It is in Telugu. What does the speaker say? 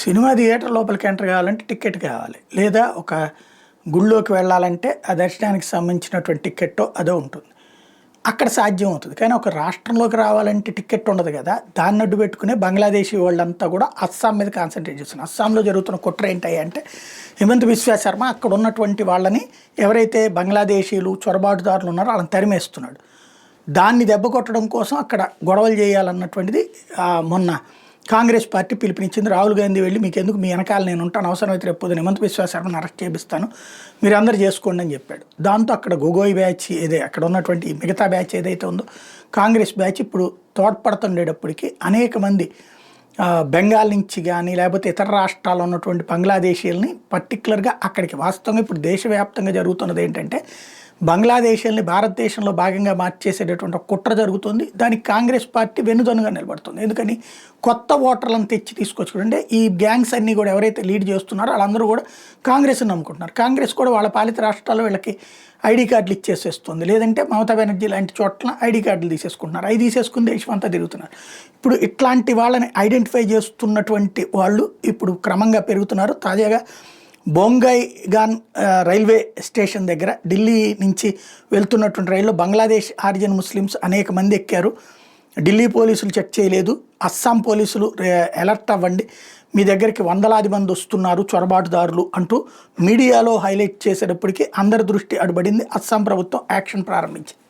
సినిమా థియేటర్ లోపలికి ఎంటర్ కావాలంటే టికెట్ కావాలి. లేదా ఒక గుడిలోకి వెళ్ళాలంటే ఆ దర్శనానికి సంబంధించినటువంటి టికెట్టో అదో ఉంటుంది. అక్కడ సాధ్యం అవుతుంది. కానీ ఒక రాష్ట్రంలోకి రావాలంటే టికెట్ ఉండదు కదా! దాన్ని అడ్డు పెట్టుకునే బంగ్లాదేశీ వాళ్ళంతా కూడా అస్సాం మీద కాన్సంట్రేట్ చేస్తున్నారు. అస్సాంలో జరుగుతున్న కుట్ర ఏంటంటే హిమంత బిశ్వ శర్మ అక్కడ ఉన్నటువంటి వాళ్ళని ఎవరైతే బంగ్లాదేశీలు చొరబాటుదారులు ఉన్నారో వాళ్ళని తరిమేస్తున్నాడు. దాన్ని దెబ్బ కొట్టడం కోసం అక్కడ గొడవలు చేయాలన్నటువంటిది మొన్న కాంగ్రెస్ పార్టీ పిలుపునిచ్చింది. రాహుల్ గాంధీ వెళ్ళి మీకెందుకు, మీ వెనకాల నేను ఉంటాను, అవసరమైతే రేపు పొద్దున హిమంత బిశ్వ శర్మను అరెస్ట్ చేపిస్తాను, మీరు అందరూ చేసుకోండి అని చెప్పాడు. దాంతో అక్కడ గొగోయ్ బ్యాచ్ అక్కడ ఉన్నటువంటి మిగతా బ్యాచ్ ఏదైతే ఉందో కాంగ్రెస్ బ్యాచ్ ఇప్పుడు తోడ్పడుతుండేటప్పటికీ అనేక మంది బెంగాల్ నుంచి కానీ లేకపోతే ఇతర రాష్ట్రాల్లో ఉన్నటువంటి బంగ్లాదేశీయుల్ని పర్టికులర్గా అక్కడికి వాస్తవంగా ఇప్పుడు దేశవ్యాప్తంగా జరుగుతున్నది ఏంటంటే బంగ్లాదేశీయుల్ని భారతదేశంలో భాగంగా మార్చేసేటటువంటి ఒక కుట్ర జరుగుతుంది. దానికి కాంగ్రెస్ పార్టీ వెన్నుదన్నుగా నిలబడుతుంది. ఎందుకని కొత్త ఓటర్లను తీసుకొచ్చుకుంటే ఈ గ్యాంగ్స్ అన్నీ కూడా ఎవరైతే లీడ్ చేస్తున్నారో వాళ్ళందరూ కూడా కాంగ్రెస్ని నమ్ముకుంటున్నారు. కాంగ్రెస్ కూడా వాళ్ళ పాలిత రాష్ట్రాల్లో వీళ్ళకి ఐడి కార్డులు ఇచ్చేసేస్తుంది. లేదంటే మమతా బెనర్జీ లాంటి చోట్ల ఐడి కార్డులు తీసేసుకుంటున్నారు. అవి తీసేసుకుని దేశం అంతా తిరుగుతున్నారు. ఇప్పుడు ఇట్లాంటి వాళ్ళని ఐడెంటిఫై చేస్తున్నటువంటి వాళ్ళు ఇప్పుడు క్రమంగా పెరుగుతున్నారు. తాజాగా బొంగైగాన్ రైల్వే స్టేషన్ దగ్గర ఢిల్లీ నుంచి వెళ్తున్నటువంటి రైల్లో బంగ్లాదేశ్ ఆరిజిన్ ముస్లిమ్స్ అనేక మంది ఎక్కారు. ఢిల్లీ పోలీసులు చెక్ చేయలేదు. అస్సాం పోలీసులు అలర్ట్ అవ్వండి, మీ దగ్గరికి వందలాది మంది వస్తున్నారు చొరబాటుదారులు అంటూ మీడియాలో హైలైట్ చేసేటప్పటికీ అందరి దృష్టి అడుబడింది. అస్సాం ప్రభుత్వం యాక్షన్ ప్రారంభించింది.